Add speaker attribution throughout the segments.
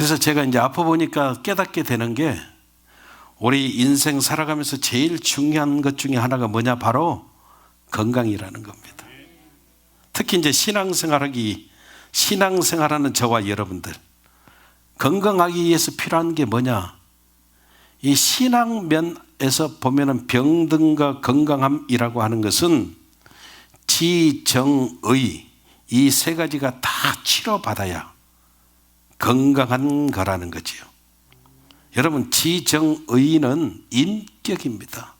Speaker 1: 그래서 제가 이제 아파 보니까 깨닫게 되는 게 우리 인생 살아가면서 제일 중요한 것 중에 하나가 뭐냐? 바로 건강이라는 겁니다. 특히 이제 신앙생활하는 저와 여러분들, 건강하기 위해서 필요한 게 뭐냐? 이 신앙면에서 보면은 병든과 건강함이라고 하는 것은 지정의, 이 세 가지가 다 치료받아야 건강한 거라는 거지요. 여러분, 지정의는 인격입니다.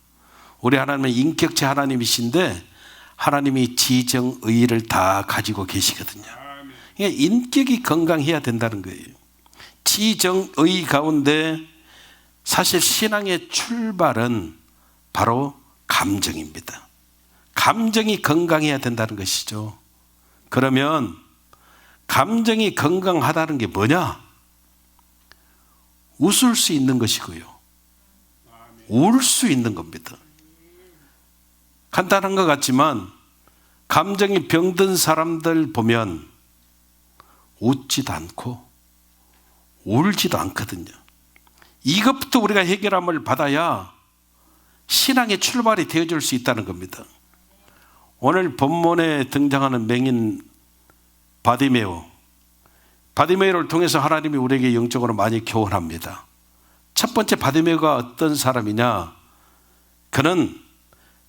Speaker 1: 우리 하나님은 인격체 하나님이신데 하나님이 지정의를 다 가지고 계시거든요. 그러니까 인격이 건강해야 된다는 거예요. 지정의 가운데 사실 신앙의 출발은 바로 감정입니다. 감정이 건강해야 된다는 것이죠. 그러면 감정이 건강하다는 게 뭐냐? 웃을 수 있는 것이고요, 울 수 있는 겁니다. 간단한 것 같지만 감정이 병든 사람들 보면 웃지도 않고 울지도 않거든요. 이것부터 우리가 해결함을 받아야 신앙의 출발이 되어줄 수 있다는 겁니다. 오늘 본문에 등장하는 맹인 바디메오를 통해서 하나님이 우리에게 영적으로 많이 교훈합니다. 첫 번째, 바디메오가 어떤 사람이냐? 그는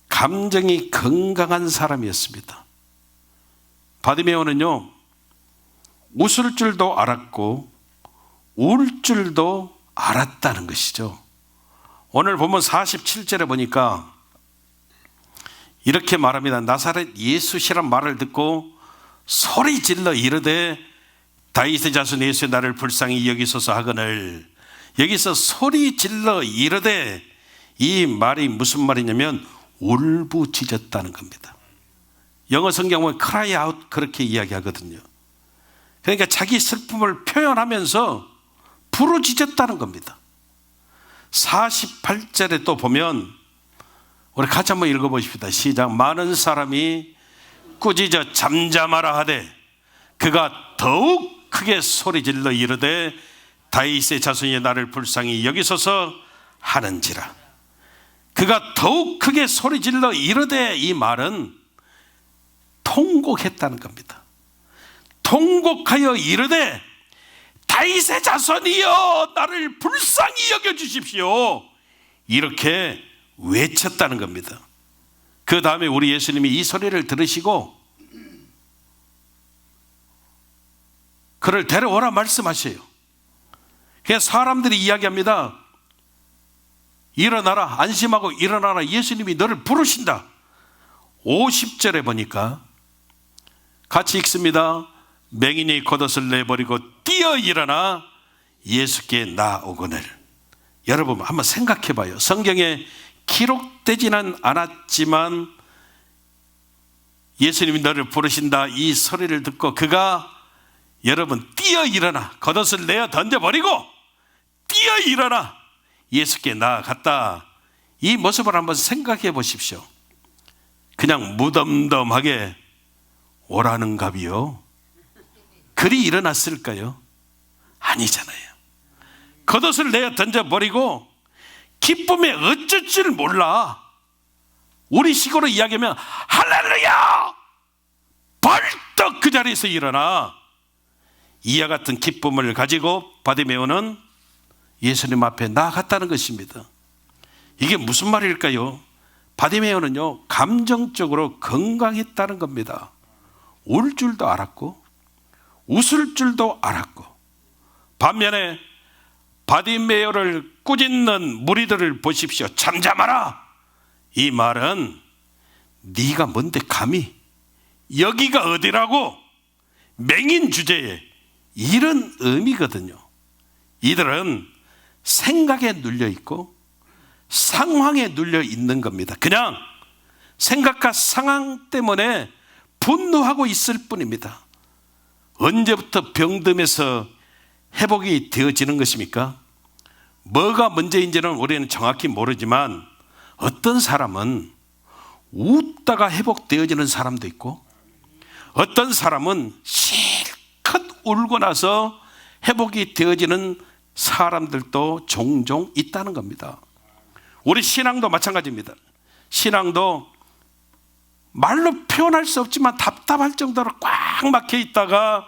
Speaker 1: 감정이 건강한 사람이었습니다. 바디메오는요, 웃을 줄도 알았고 울 줄도 알았다는 것이죠. 오늘 보면 47절에 보니까 이렇게 말합니다. 나사렛 예수시란 말을 듣고 소리 질러 이르되 다윗의 자손 예수의 나를 불쌍히 여기소서 하거늘. 여기서 소리 질러 이르되, 이 말이 무슨 말이냐면 울부짖었다는 겁니다. 영어 성경은 cry out 그렇게 이야기하거든요. 그러니까 자기 슬픔을 표현하면서 부르짖었다는 겁니다. 48절에 또 보면 우리 같이 한번 읽어보십시다. 시작. 많은 사람이 꾸짖어 잠잠하라 하되 그가 더욱 크게 소리질러 이르되 다윗의 자손이 나를 불쌍히 여기소서 하는지라. 그가 더욱 크게 소리질러 이르되, 이 말은 통곡했다는 겁니다. 통곡하여 이르되 다윗의 자손이여 나를 불쌍히 여겨주십시오, 이렇게 외쳤다는 겁니다. 그 다음에 우리 예수님이 이 소리를 들으시고 그를 데려오라 말씀하셔요. 그래서 사람들이 이야기합니다. 일어나라, 안심하고 일어나라, 예수님이 너를 부르신다. 50절에 보니까 같이 읽습니다. 맹인이 겉옷을 내버리고 뛰어 일어나 예수께 나오거늘. 여러분 한번 생각해 봐요. 성경에 기록되지는 않았지만 예수님이 너를 부르신다, 이 소리를 듣고 그가, 여러분, 뛰어 일어나 겉옷을 내어 던져버리고 뛰어 일어나 예수께 나아갔다. 이 모습을 한번 생각해 보십시오. 그냥 무덤덤하게 오라는갑이요, 그리 일어났을까요? 아니잖아요. 겉옷을 내어 던져버리고 기쁨에 어쩔 줄 몰라. 우리 식으로 이야기하면 할렐루야! 벌떡 그 자리에서 일어나 이와 같은 기쁨을 가지고 바디메오는 예수님 앞에 나아갔다는 것입니다. 이게 무슨 말일까요? 바디메오는요, 감정적으로 건강했다는 겁니다. 울 줄도 알았고 웃을 줄도 알았고. 반면에 바디메오를 꾸짖는 무리들을 보십시오. 잠잠하라, 이 말은 네가 뭔데 감히, 여기가 어디라고, 맹인 주제에, 이런 의미거든요. 이들은 생각에 눌려 있고 상황에 눌려 있는 겁니다. 그냥 생각과 상황 때문에 분노하고 있을 뿐입니다. 언제부터 병듦에서 회복이 되어지는 것입니까? 뭐가 문제인지는 우리는 정확히 모르지만 어떤 사람은 웃다가 회복되어지는 사람도 있고 어떤 사람은 실컷 울고 나서 회복이 되어지는 사람들도 종종 있다는 겁니다. 우리 신앙도 마찬가지입니다. 신앙도 말로 표현할 수 없지만 답답할 정도로 꽉 막혀 있다가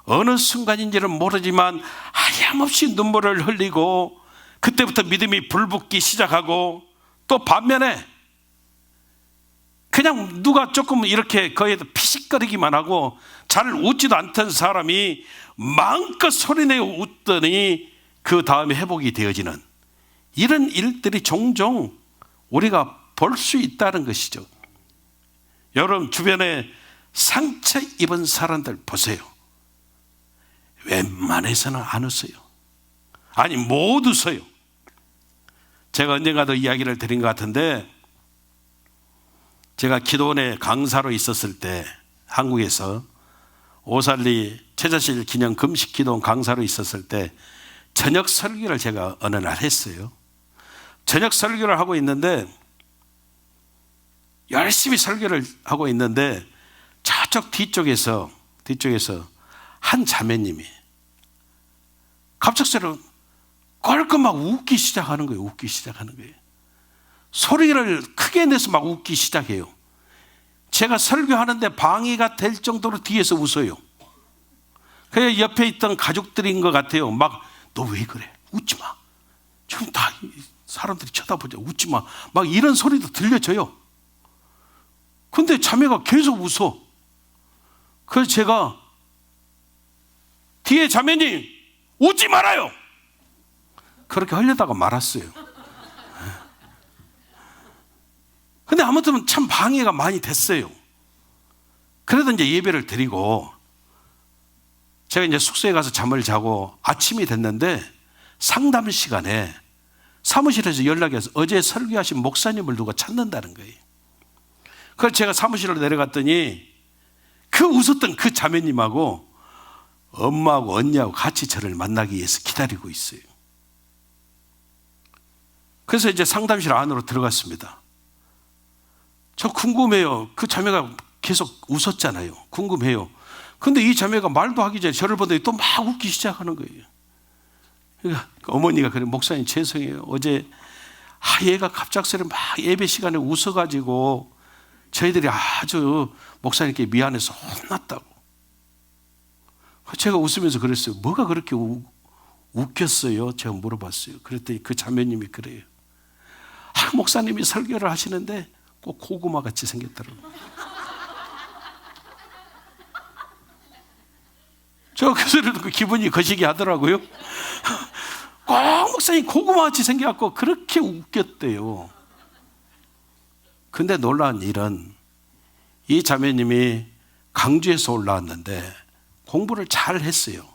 Speaker 1: 어느 순간인지는 모르지만 하염없이 눈물을 흘리고 그때부터 믿음이 불붙기 시작하고, 또 반면에 그냥 누가 조금 이렇게 거기에도 피식거리기만 하고 잘 웃지도 않던 사람이 마음껏 소리내어 웃더니 그 다음에 회복이 되어지는 이런 일들이 종종 우리가 볼 수 있다는 것이죠. 여러분 주변에 상처 입은 사람들 보세요. 웬만해서는 안 웃어요. 아니 못 웃어요. 제가 언젠가도 이야기를 드린 것 같은데, 제가 기도원에 강사로 있었을 때 한국에서 오살리 최자실 기념 금식 기도원 강사로 있었을 때 저녁 설교를 제가 어느 날 했어요. 저녁 설교를 하고 있는데, 열심히 설교를 하고 있는데 저쪽 뒤쪽에서 한 자매님이 갑작스레 껄껄 막 웃기 시작하는 거예요. 소리를 크게 내서 막 웃기 시작해요. 제가 설교하는데 방해가 될 정도로 뒤에서 웃어요. 그래서 옆에 있던 가족들인 것 같아요. 막 너 왜 그래? 웃지 마. 지금 다 사람들이 쳐다보자. 웃지 마. 막 이런 소리도 들려져요. 근데 자매가 계속 웃어. 그래서 제가 뒤에 자매님 웃지 말아요. 그렇게 하려다가 말았어요. 근데 아무튼 참 방해가 많이 됐어요. 그래도 이제 예배를 드리고 제가 이제 숙소에 가서 잠을 자고 아침이 됐는데 상담 시간에 사무실에서 연락이 와서 어제 설교하신 목사님을 누가 찾는다는 거예요. 그래서 제가 사무실로 내려갔더니 그 웃었던 그 자매님하고 엄마하고 언니하고 같이 저를 만나기 위해서 기다리고 있어요. 그래서 이제 상담실 안으로 들어갔습니다. 저 궁금해요. 그 자매가 계속 웃었잖아요. 궁금해요. 근데 이 자매가 말도 하기 전에 저를 보더니 또 막 웃기 시작하는 거예요. 그러니까 어머니가 그래, 목사님 죄송해요. 어제 얘가 갑작스레 막 예배 시간에 웃어가지고 저희들이 아주 목사님께 미안해서 혼났다고. 제가 웃으면서 그랬어요. 뭐가 그렇게 웃겼어요? 제가 물어봤어요. 그랬더니 그 자매님이 그래요. 목사님이 설교를 하시는데 꼭 고구마 같이 생겼더라고요. 저 그 소리 듣고 기분이 거시기 하더라고요. 꼭 목사님 고구마 같이 생겨갖고 그렇게 웃겼대요. 근데 놀라운 일은 이 자매님이 강주에서 올라왔는데 공부를 잘 했어요.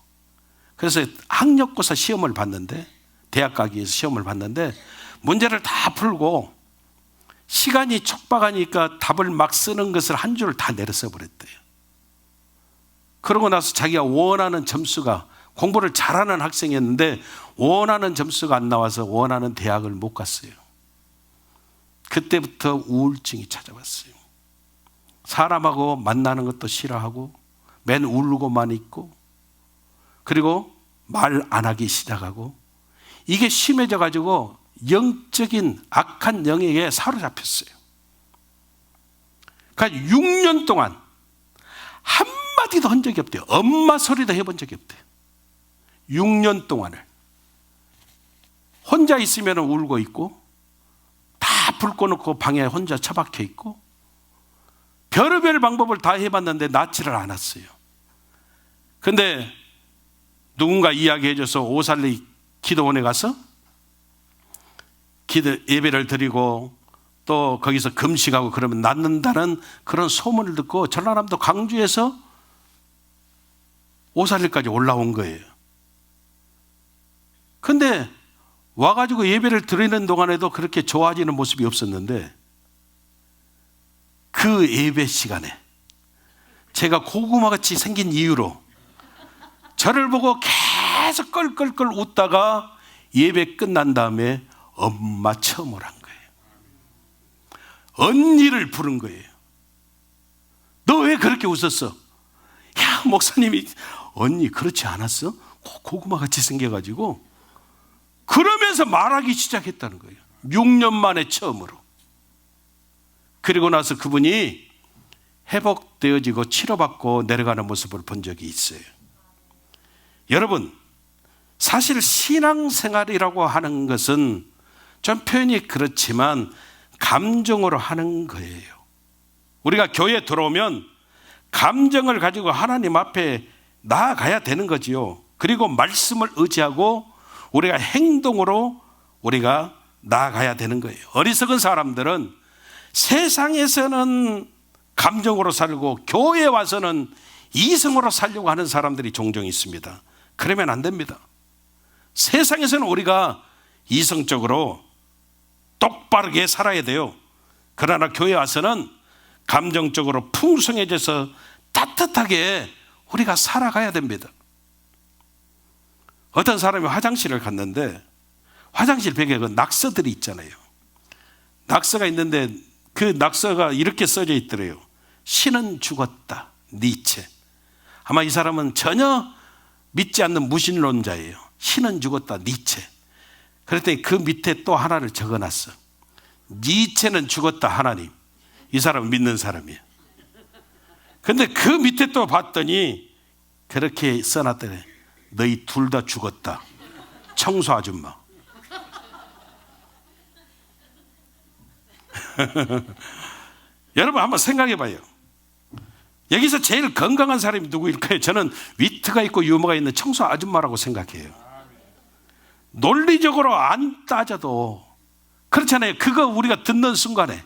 Speaker 1: 그래서 학력고사 시험을 봤는데, 대학 가기 위해서 시험을 봤는데 문제를 다 풀고 시간이 촉박하니까 답을 막 쓰는 것을 한 줄을 다 내려 써버렸대요. 그러고 나서 자기가 원하는 점수가, 공부를 잘하는 학생이었는데 원하는 점수가 안 나와서 원하는 대학을 못 갔어요. 그때부터 우울증이 찾아왔어요. 사람하고 만나는 것도 싫어하고 맨 울고만 있고, 그리고 말 안 하기 시작하고, 이게 심해져 가지고 영적인 악한 영에게 사로잡혔어요. 그러니까 6년 동안 한마디도 한 적이 없대요. 엄마 소리도 해본 적이 없대요. 6년 동안을 혼자 있으면 울고 있고, 다 불 꺼놓고 방에 혼자 처박혀 있고, 별의별 방법을 다 해봤는데 낫지를 않았어요. 근데 누군가 이야기해줘서 오살리 기도원에 가서 예배를 드리고 또 거기서 금식하고 그러면 낫는다는 그런 소문을 듣고 전라남도 강주에서 오살리까지 올라온 거예요. 근데 와가지고 예배를 드리는 동안에도 그렇게 좋아지는 모습이 없었는데, 그 예배 시간에 제가 고구마같이 생긴 이유로 저를 보고 계속 껄껄껄 웃다가 예배 끝난 다음에 엄마 처음을 한 거예요. 언니를 부른 거예요. 너 왜 그렇게 웃었어? 야, 목사님이. 언니 그렇지 않았어? 고구마 같이 생겨가지고 그러면서 말하기 시작했다는 거예요. 6년 만에 처음으로. 그리고 나서 그분이 회복되어지고 치료받고 내려가는 모습을 본 적이 있어요. 여러분, 사실 신앙생활이라고 하는 것은 좀 표현이 그렇지만 감정으로 하는 거예요. 우리가 교회에 들어오면 감정을 가지고 하나님 앞에 나아가야 되는 거지요. 그리고 말씀을 의지하고 우리가 행동으로 우리가 나아가야 되는 거예요. 어리석은 사람들은 세상에서는 감정으로 살고 교회에 와서는 이성으로 살려고 하는 사람들이 종종 있습니다. 그러면 안 됩니다. 세상에서는 우리가 이성적으로 똑바르게 살아야 돼요. 그러나 교회 와서는 감정적으로 풍성해져서 따뜻하게 우리가 살아가야 됩니다. 어떤 사람이 화장실을 갔는데 화장실 벽에 그 낙서들이 있잖아요. 낙서가 있는데 그 낙서가 이렇게 써져 있더래요. 신은 죽었다. 니체. 아마 이 사람은 전혀 믿지 않는 무신론자예요. 신은 죽었다. 니체. 그랬더니 그 밑에 또 하나를 적어놨어. 니체는 죽었다. 하나님. 이 사람은 믿는 사람이에요. 근데 그 밑에 또 봤더니 그렇게 써놨더래. 너희 둘 다 죽었다. 청소 아줌마. 여러분 한번 생각해 봐요. 여기서 제일 건강한 사람이 누구일까요? 저는 위트가 있고 유머가 있는 청소 아줌마라고 생각해요. 논리적으로 안 따져도 그렇잖아요. 그거 우리가 듣는 순간에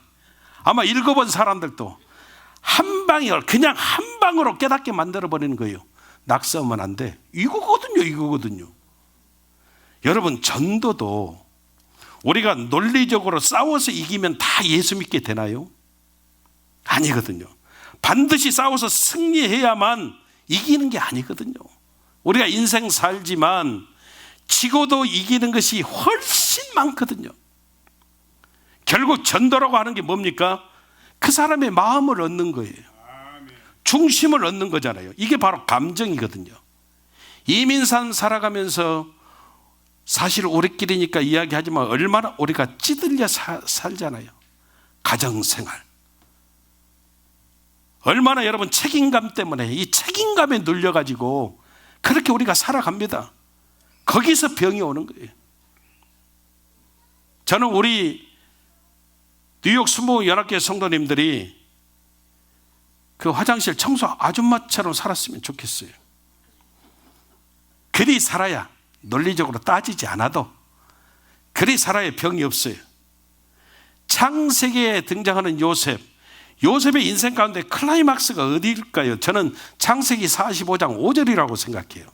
Speaker 1: 아마 읽어본 사람들도 한 방에 그냥 한 방으로 깨닫게 만들어버리는 거예요. 낙서하면 안 돼. 이거거든요. 여러분, 전도도 우리가 논리적으로 싸워서 이기면 다 예수 믿게 되나요? 아니거든요. 반드시 싸워서 승리해야만 이기는 게 아니거든요. 우리가 인생 살지만 지고도 이기는 것이 훨씬 많거든요. 결국 전도라고 하는 게 뭡니까? 그 사람의 마음을 얻는 거예요. 중심을 얻는 거잖아요. 이게 바로 감정이거든요. 이민산 살아가면서 사실 오래길이니까 이야기하지만 얼마나 우리가 찌들려 살잖아요. 가정생활. 얼마나 여러분 책임감 때문에 이 책임감에 눌려가지고 그렇게 우리가 살아갑니다. 거기서 병이 오는 거예요. 저는 우리 뉴욕 수모연합교회 성도님들이 그 화장실 청소 아줌마처럼 살았으면 좋겠어요. 그리 살아야 논리적으로 따지지 않아도 그리 살아야 병이 없어요. 창세기에 등장하는 요셉의 인생 가운데 클라이막스가 어디일까요? 저는 창세기 45장 5절이라고 생각해요.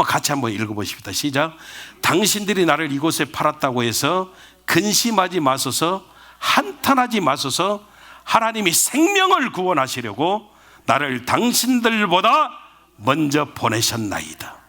Speaker 1: 같이 한번 읽어보십시다. 시작. 당신들이 나를 이곳에 팔았다고 해서 근심하지 마소서, 한탄하지 마소서. 하나님이 생명을 구원하시려고 나를 당신들보다 먼저 보내셨나이다.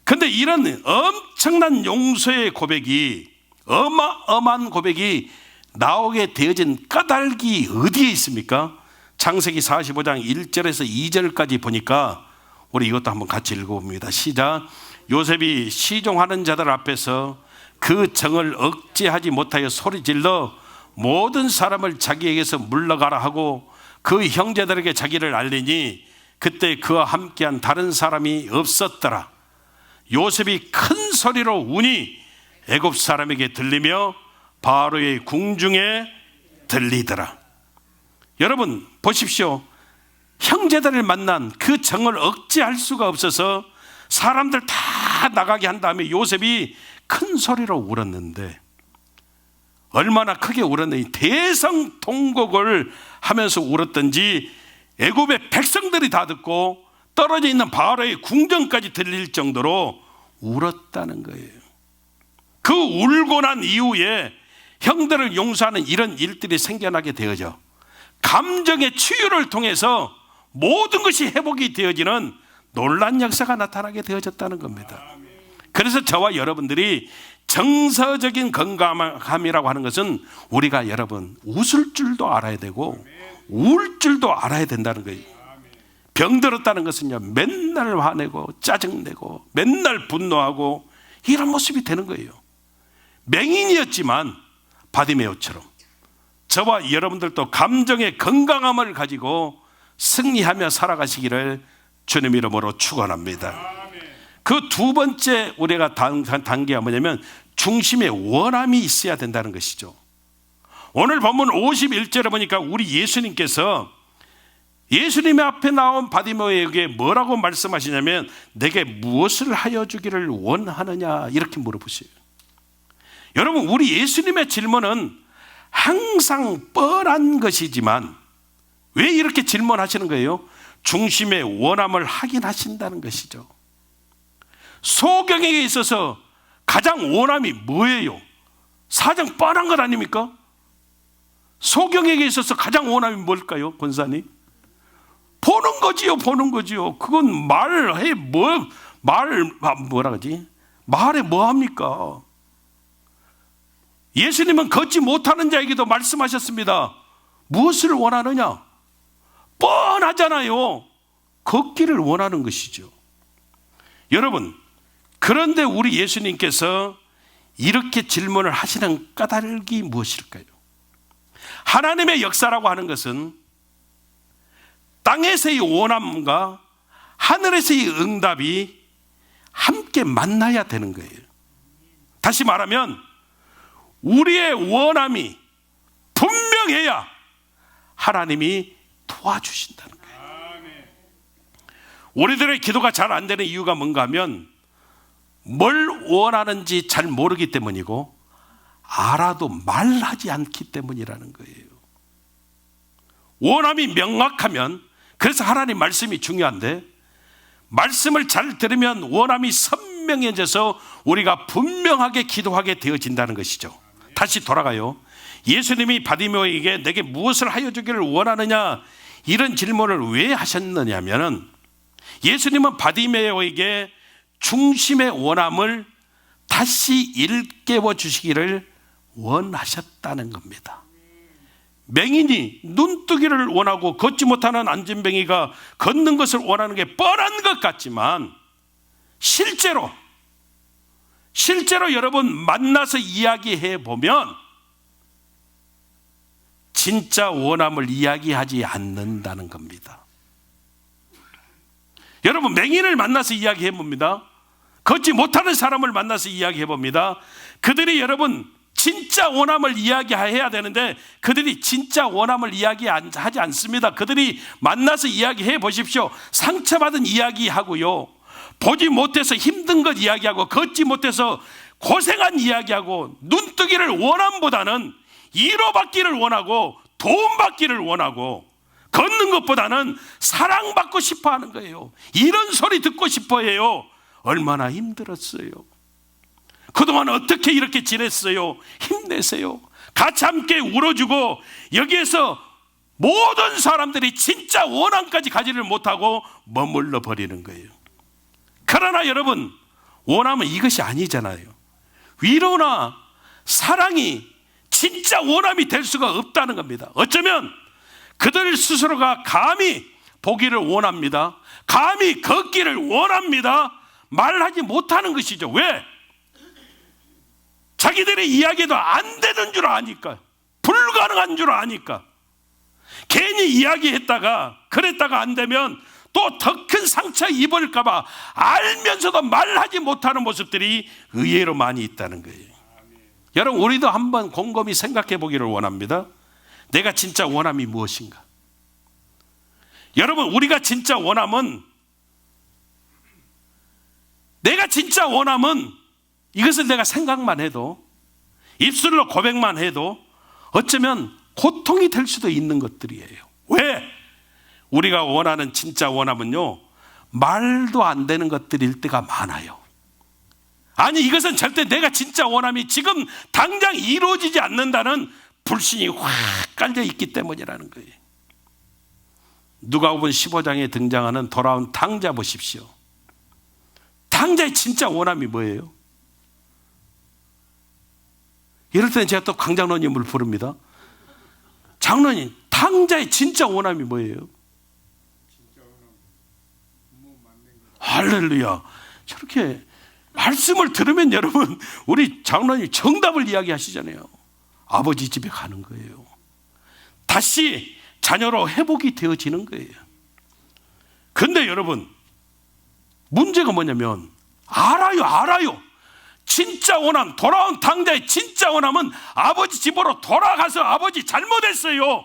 Speaker 1: 그런데 이런 엄청난 용서의 고백이, 어마어마한 고백이 나오게 되어진 까닭이 어디에 있습니까? 창세기 45장 1절에서 2절까지 보니까 우리 이것도 한번 같이 읽어봅니다. 시작. 요셉이 시종하는 자들 앞에서 그 정을 억제하지 못하여 소리질러 모든 사람을 자기에게서 물러가라 하고 그 형제들에게 자기를 알리니 그때 그와 함께한 다른 사람이 없었더라. 요셉이 큰 소리로 우니 애굽 사람에게 들리며 바로의 궁중에 들리더라. 여러분 보십시오. 형제들을 만난 그 정을 억제할 수가 없어서 사람들 다 나가게 한 다음에 요셉이 큰 소리로 울었는데 얼마나 크게 울었는지 대성통곡을 하면서 울었던지 애굽의 백성들이 다 듣고 떨어져 있는 바로의 궁전까지 들릴 정도로 울었다는 거예요. 그 울고 난 이후에 형들을 용서하는 이런 일들이 생겨나게 되어져 감정의 치유를 통해서 모든 것이 회복이 되어지는 놀라운 역사가 나타나게 되어졌다는 겁니다. 그래서 저와 여러분들이 정서적인 건강함이라고 하는 것은 우리가 여러분 웃을 줄도 알아야 되고 울 줄도 알아야 된다는 거예요. 병들었다는 것은요, 맨날 화내고 짜증내고 맨날 분노하고 이런 모습이 되는 거예요. 맹인이었지만 바디메오처럼 저와 여러분들도 감정의 건강함을 가지고 승리하며 살아가시기를 주님 이름으로 축원합니다. 그 두 번째 우리가 단계가 뭐냐면 중심에 원함이 있어야 된다는 것이죠. 오늘 본문 51절에 보니까 우리 예수님께서 예수님의 앞에 나온 바디메오에게 뭐라고 말씀하시냐면 내게 무엇을 하여 주기를 원하느냐 이렇게 물어보세요. 여러분, 우리 예수님의 질문은 항상 뻔한 것이지만 왜 이렇게 질문하시는 거예요? 중심의 원함을 확인하신다는 것이죠. 소경에게 있어서 가장 원함이 뭐예요? 사정 뻔한 것 아닙니까? 소경에게 있어서 가장 원함이 뭘까요, 권사님? 보는 거지요, 보는 거지요. 그건 말해 뭐라 그러지? 말해 뭐 합니까? 예수님은 걷지 못하는 자에게도 말씀하셨습니다. 무엇을 원하느냐? 뻔하잖아요. 걷기를 원하는 것이죠. 여러분, 그런데 우리 예수님께서 이렇게 질문을 하시는 까닭이 무엇일까요? 하나님의 역사라고 하는 것은 땅에서의 원함과 하늘에서의 응답이 함께 만나야 되는 거예요. 다시 말하면 우리의 원함이 분명해야 하나님이 도와주신다는 거예요. 우리들의 기도가 잘 안 되는 이유가 뭔가 하면 뭘 원하는지 잘 모르기 때문이고 알아도 말하지 않기 때문이라는 거예요. 원함이 명확하면, 그래서 하나님 말씀이 중요한데 말씀을 잘 들으면 원함이 선명해져서 우리가 분명하게 기도하게 되어진다는 것이죠. 다시 돌아가요. 예수님이 바디메오에게 내게 무엇을 하여 주기를 원하느냐 이런 질문을 왜 하셨느냐면 예수님은 바디메오에게 중심의 원함을 다시 일깨워 주시기를 원하셨다는 겁니다. 맹인이 눈뜨기를 원하고 걷지 못하는 안진뱅이가 걷는 것을 원하는 게 뻔한 것 같지만 실제로 여러분 만나서 이야기해 보면 진짜 원함을 이야기하지 않는다는 겁니다. 여러분, 맹인을 만나서 이야기해 봅니다. 걷지 못하는 사람을 만나서 이야기해 봅니다. 그들이 여러분 진짜 원함을 이야기해야 되는데 그들이 진짜 원함을 이야기하지 않습니다. 그들이 만나서 이야기해 보십시오. 상처받은 이야기하고요, 보지 못해서 힘든 것 이야기하고, 걷지 못해서 고생한 이야기하고, 눈뜨기를 원함보다는 위로받기를 원하고 도움받기를 원하고 걷는 것보다는 사랑받고 싶어 하는 거예요. 이런 소리 듣고 싶어 해요. 얼마나 힘들었어요. 그동안 어떻게 이렇게 지냈어요. 힘내세요. 같이 함께 울어주고, 여기에서 모든 사람들이 진짜 원함까지 가지를 못하고 머물러 버리는 거예요. 그러나 여러분, 원함은 이것이 아니잖아요. 위로나 사랑이 진짜 원함이 될 수가 없다는 겁니다. 어쩌면 그들 스스로가 감히 보기를 원합니다. 감히 걷기를 원합니다. 말하지 못하는 것이죠. 왜? 자기들의 이야기도 안 되는 줄 아니까, 불가능한 줄 아니까 괜히 이야기했다가 그랬다가 안 되면 또 더 큰 상처 입을까 봐 알면서도 말하지 못하는 모습들이 의외로 많이 있다는 거예요. 여러분, 우리도 한번 곰곰이 생각해 보기를 원합니다. 내가 진짜 원함이 무엇인가? 여러분, 우리가 진짜 원함은, 내가 진짜 원함은 이것을 내가 생각만 해도, 입술로 고백만 해도 어쩌면 고통이 될 수도 있는 것들이에요. 왜? 우리가 원하는 진짜 원함은요, 말도 안 되는 것들일 때가 많아요. 아니, 이것은 절대 내가 진짜 원함이 지금 당장 이루어지지 않는다는 불신이 확 깔려 있기 때문이라는 거예요. 누가복음 15장에 등장하는 돌아온 탕자 보십시오. 탕자의 진짜 원함이 뭐예요? 이럴 때는 제가 또 강장로님을 부릅니다. 장로님, 탕자의 진짜 원함이 뭐예요? 할렐루야. 저렇게 말씀을 들으면 여러분, 우리 장로님 정답을 이야기하시잖아요. 아버지 집에 가는 거예요. 다시 자녀로 회복이 되어지는 거예요. 근데 여러분, 문제가 뭐냐면 알아요. 진짜 원함, 돌아온 당자의 진짜 원함은 아버지 집으로 돌아가서 아버지 잘못했어요,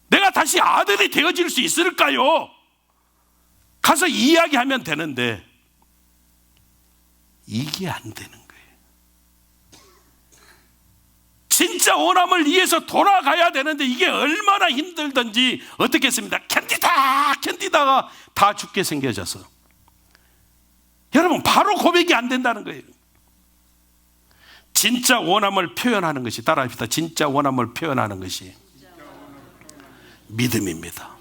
Speaker 1: 내가 다시 아들이 되어질 수 있을까요? 가서 이야기하면 되는데 이게 안 되는 거예요. 진짜 원함을 위해서 돌아가야 되는데 이게 얼마나 힘들든지 어떻게 했습니다. 견디다가 다 죽게 생겨져서 여러분, 바로 고백이 안 된다는 거예요. 진짜 원함을 표현하는 것이, 따라합시다. 진짜 원함을 표현하는 것이 믿음입니다.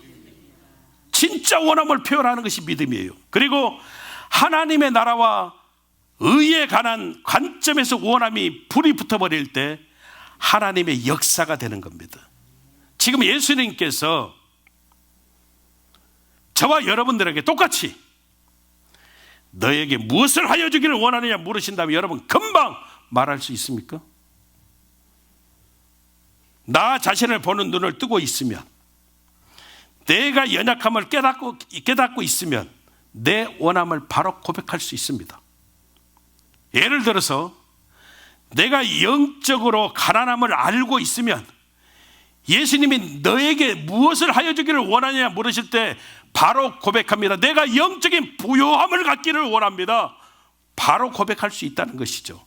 Speaker 1: 진짜 원함을 표현하는 것이 믿음이에요. 그리고 하나님의 나라와 의에 관한 관점에서 원함이 불이 붙어버릴 때 하나님의 역사가 되는 겁니다. 지금 예수님께서 저와 여러분들에게 똑같이 너에게 무엇을 하여 주기를 원하느냐 물으신다면 여러분 금방 말할 수 있습니까? 나 자신을 보는 눈을 뜨고 있으면, 내가 연약함을 깨닫고 있으면 내 원함을 바로 고백할 수 있습니다. 예를 들어서 내가 영적으로 가난함을 알고 있으면 예수님이 너에게 무엇을 하여 주기를 원하느냐 물으실 때 바로 고백합니다. 내가 영적인 부요함을 갖기를 원합니다. 바로 고백할 수 있다는 것이죠.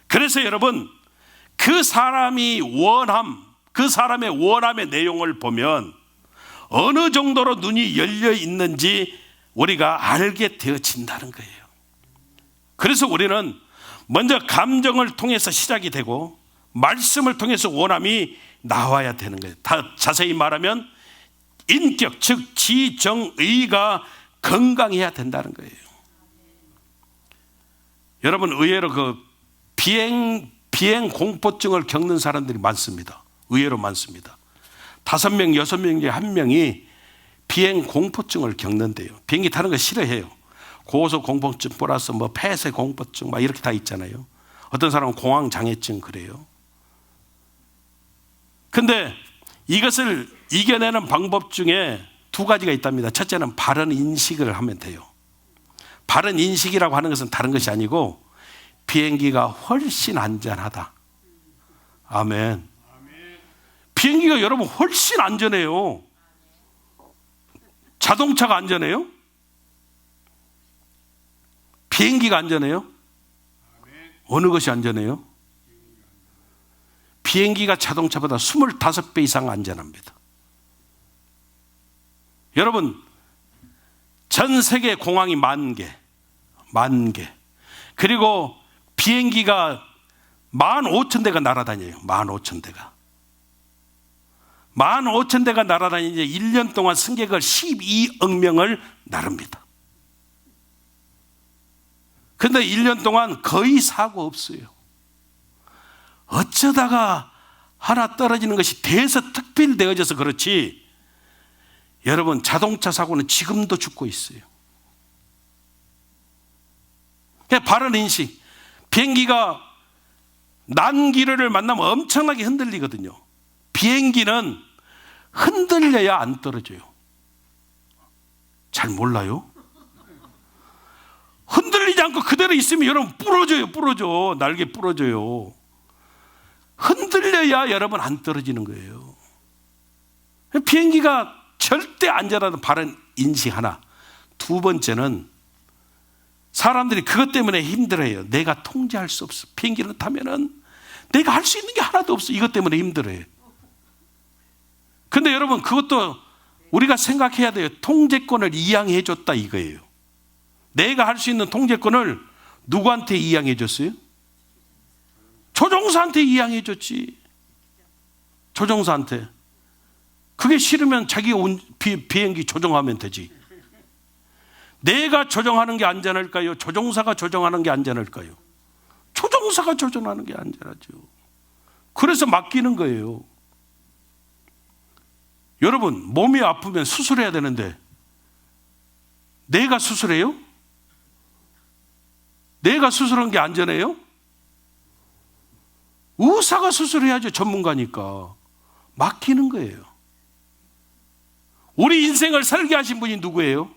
Speaker 1: 그래서 여러분, 그 사람의 원함의 내용을 보면 어느 정도로 눈이 열려 있는지 우리가 알게 되어진다는 거예요. 그래서 우리는 먼저 감정을 통해서 시작이 되고 말씀을 통해서 원함이 나와야 되는 거예요. 다 자세히 말하면 인격, 즉 지정의가 건강해야 된다는 거예요. 여러분, 의외로 그 비행 공포증을 겪는 사람들이 많습니다. 의외로 많습니다. 5명, 6명 중에 1명이 비행 공포증을 겪는데요. 비행기 타는 거 싫어해요. 고소 공포증 플러스 뭐 폐쇄 공포증 막 이렇게 다 있잖아요. 어떤 사람은 공황 장애증 그래요. 근데 이것을 이겨내는 방법 중에 2가지가 있답니다. 첫째는 바른 인식을 하면 돼요. 바른 인식이라고 하는 것은 다른 것이 아니고 비행기가 훨씬 안전하다. 아멘. 비행기가 여러분 훨씬 안전해요. 자동차가 안전해요? 비행기가 안전해요? 어느 것이 안전해요? 비행기가 자동차보다 25배 이상 안전합니다. 여러분, 전 세계 공항이 10,000개. 그리고 비행기가 15,000대가 날아다녀요. 15,000대가. 15,000대가 날아다니는데 1년 동안 승객을 12억 명을 나릅니다. 근데 1년 동안 거의 사고 없어요. 어쩌다가 하나 떨어지는 것이 대서특필되어져서 그렇지, 여러분 자동차 사고는 지금도 죽고 있어요. 바른 인식. 비행기가 난기류를 만나면 엄청나게 흔들리거든요. 비행기는 흔들려야 안 떨어져요. 잘 몰라요? 흔들리지 않고 그대로 있으면 여러분 부러져요. 날개 부러져요. 흔들려야 여러분 안 떨어지는 거예요. 비행기가 절대 안전하다는 바른 인식 하나. 2번째는 사람들이 그것 때문에 힘들어해요. 내가 통제할 수 없어. 비행기를 타면은 내가 할 수 있는 게 하나도 없어. 이것 때문에 힘들어해요. 근데 여러분, 그것도 우리가 생각해야 돼요. 통제권을 이양해 줬다 이거예요. 내가 할 수 있는 통제권을 누구한테 이양해 줬어요? 조종사한테 이양해 줬지. 조종사한테. 그게 싫으면 자기가 비행기 조종하면 되지. 내가 조종하는 게 안전할까요? 조종사가 조종하는 게 안전할까요? 조종사가 조종하는 게 안전하죠. 그래서 맡기는 거예요. 여러분, 몸이 아프면 수술해야 되는데 내가 수술해요? 내가 수술한 게 안전해요? 의사가 수술해야죠. 전문가니까. 맡기는 거예요. 우리 인생을 설계하신 분이 누구예요?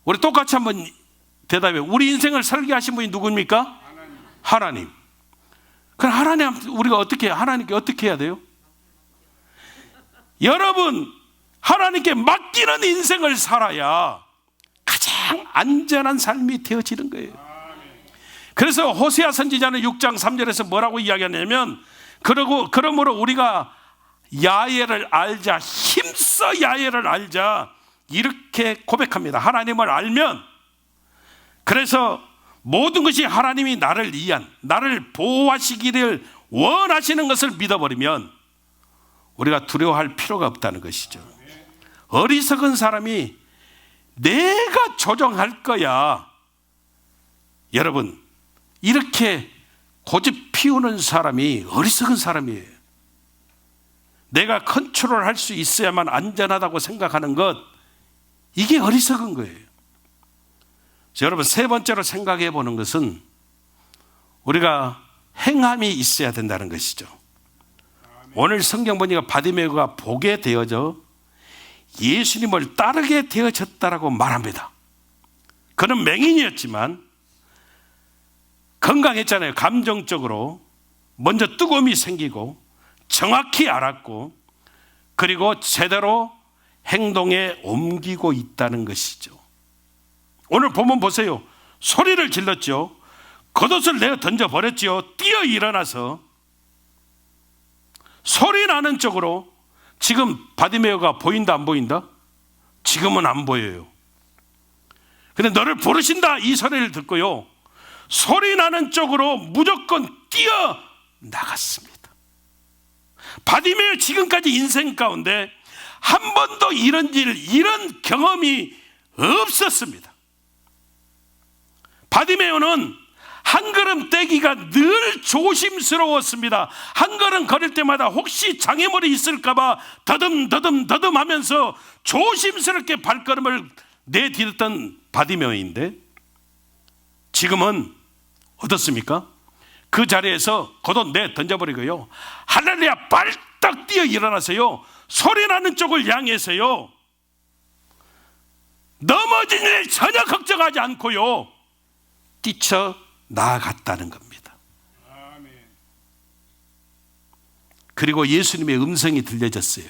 Speaker 1: 우리 똑같이 한번 대답해요. 우리 인생을 설계하신 분이 누굽니까? 하나님. 그럼 하나님께 어떻게 해야 돼요? 여러분, 하나님께 맡기는 인생을 살아야 가장 안전한 삶이 되어지는 거예요. 그래서 호세아 선지자는 6장 3절에서 뭐라고 이야기하냐면, 그러므로 우리가 야훼를 알자, 힘써 야훼를 알자, 이렇게 고백합니다. 하나님을 알면, 그래서 모든 것이 하나님이 나를 위한, 나를 보호하시기를 원하시는 것을 믿어버리면 우리가 두려워할 필요가 없다는 것이죠. 어리석은 사람이 내가 조정할 거야. 여러분, 이렇게 고집 피우는 사람이 어리석은 사람이에요. 내가 컨트롤할 수 있어야만 안전하다고 생각하는 것, 이게 어리석은 거예요. 여러분, 세 번째로 생각해 보는 것은 우리가 행함이 있어야 된다는 것이죠. 오늘 성경 보니까 바디메오가 보게 되어져 예수님을 따르게 되어졌다라고 말합니다. 그는 맹인이었지만 건강했잖아요. 감정적으로 먼저 뜨거움이 생기고 정확히 알았고, 그리고 제대로 행동에 옮기고 있다는 것이죠. 오늘 보면 보세요. 소리를 질렀죠. 겉옷을 내어 던져버렸죠. 뛰어 일어나서 소리 나는 쪽으로. 지금 바디메오가 보인다 안 보인다? 지금은 안 보여요. 근데 너를 부르신다, 이 소리를 듣고요, 소리 나는 쪽으로 무조건 뛰어 나갔습니다. 바디메오 지금까지 인생 가운데 한 번도 이런 경험이 없었습니다. 바디메오는 한 걸음 떼기가 늘 조심스러웠습니다. 한 걸음 걸을 때마다 혹시 장애물이 있을까봐 더듬 하면서 조심스럽게 발걸음을 내딛었던 바디메오인데, 지금은 어떻습니까? 그 자리에서 겉옷 내 던져버리고요, 할렐루야 발딱 뛰어 일어나서요, 소리 나는 쪽을 향해서요, 넘어진 일 전혀 걱정하지 않고요, 뛰쳐 나아갔다는 겁니다. 그리고 예수님의 음성이 들려졌어요.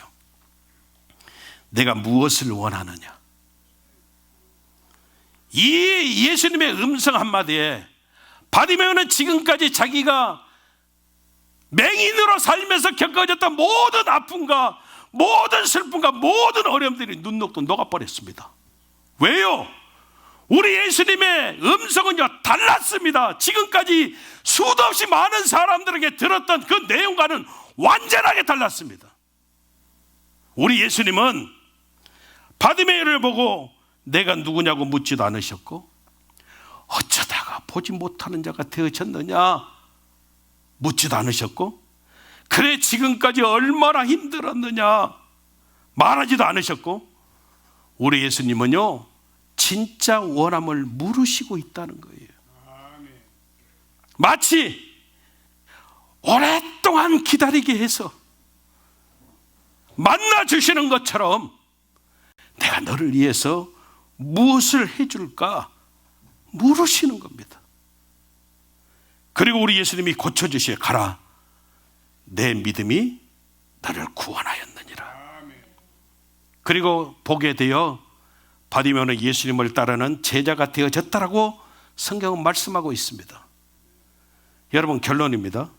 Speaker 1: 내가 무엇을 원하느냐. 이 예수님의 음성 한마디에 바디메오는 지금까지 자기가 맹인으로 살면서 겪어졌던 모든 아픔과 모든 슬픔과 모든 어려움들이 눈녹도 녹아버렸습니다. 왜요? 우리 예수님의 음성은요 달랐습니다. 지금까지 수도 없이 많은 사람들에게 들었던 그 내용과는 완전하게 달랐습니다. 우리 예수님은 바디메오를 보고 내가 누구냐고 묻지도 않으셨고, 어쩌다가 보지 못하는 자가 되어졌느냐 묻지도 않으셨고, 그래 지금까지 얼마나 힘들었느냐 말하지도 않으셨고, 우리 예수님은요 진짜 원함을 물으시고 있다는 거예요. 마치 오랫동안 기다리게 해서 만나 주시는 것처럼 내가 너를 위해서 무엇을 해줄까 물으시는 겁니다. 그리고 우리 예수님이 고쳐주시어 가라, 내 믿음이 너를 구원하였느니라. 그리고 보게 되어 바디메오는 예수님을 따르는 제자가 되어졌다라고 성경은 말씀하고 있습니다. 여러분, 결론입니다.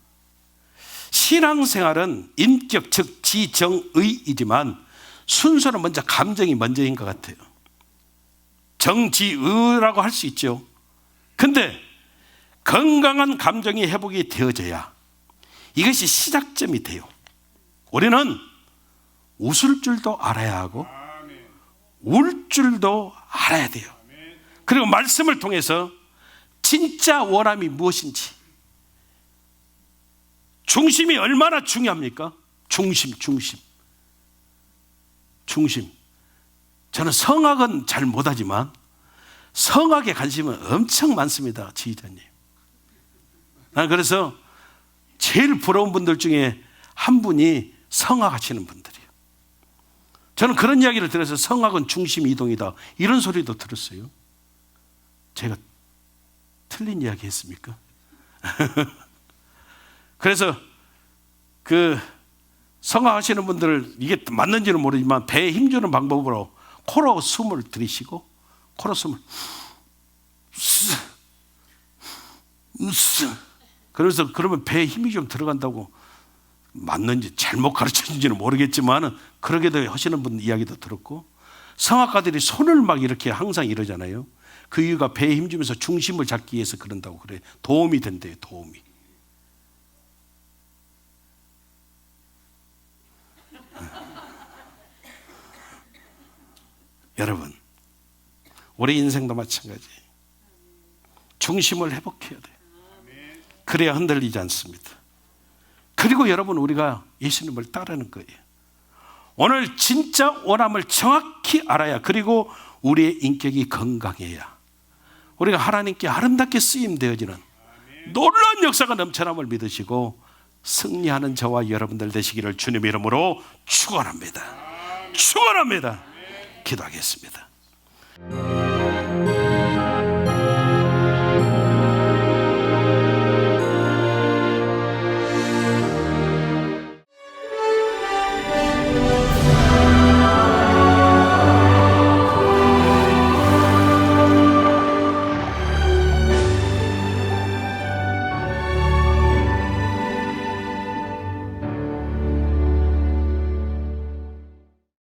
Speaker 1: 신앙생활은 인격 즉 지정의이지만 순서는 먼저 감정이 먼저인 것 같아요. 정지의라고 할 수 있죠. 근데 건강한 감정이 회복이 되어져야 이것이 시작점이 돼요. 우리는 웃을 줄도 알아야 하고 울 줄도 알아야 돼요. 그리고 말씀을 통해서 진짜 원함이 무엇인지, 중심이 얼마나 중요합니까? 중심. 저는 성악은 잘 못하지만 성악에 관심은 엄청 많습니다, 지휘자님. 나는 그래서 제일 부러운 분들 중에 한 분이 성악하시는 분들이에요. 저는 그런 이야기를 들어서 성악은 중심 이동이다, 이런 소리도 들었어요. 제가 틀린 이야기 했습니까? 그래서 그 성악하시는 분들, 이게 맞는지는 모르지만 배에 힘주는 방법으로 코로 숨을 들이쉬고 코로 숨을 그래서 그러면 배에 힘이 좀 들어간다고, 맞는지 잘못 가르쳐준지는 모르겠지만 그러게도 하시는 분 이야기도 들었고, 성악가들이 손을 막 이렇게 항상 이러잖아요. 그 이유가 배에 힘주면서 중심을 잡기 위해서 그런다고 그래. 도움이 된대요, 도움이. 여러분, 우리 인생도 마찬가지. 중심을 회복해야 돼요. 그래야 흔들리지 않습니다. 그리고 여러분, 우리가 예수님을 따르는 거예요. 오늘 진짜 원함을 정확히 알아야, 그리고 우리의 인격이 건강해야 우리가 하나님께 아름답게 쓰임되어지는 놀라운 역사가 넘쳐남을 믿으시고 승리하는 저와 여러분들 되시기를 주님의 이름으로 축원합니다. 축원합니다. 기도하겠습니다.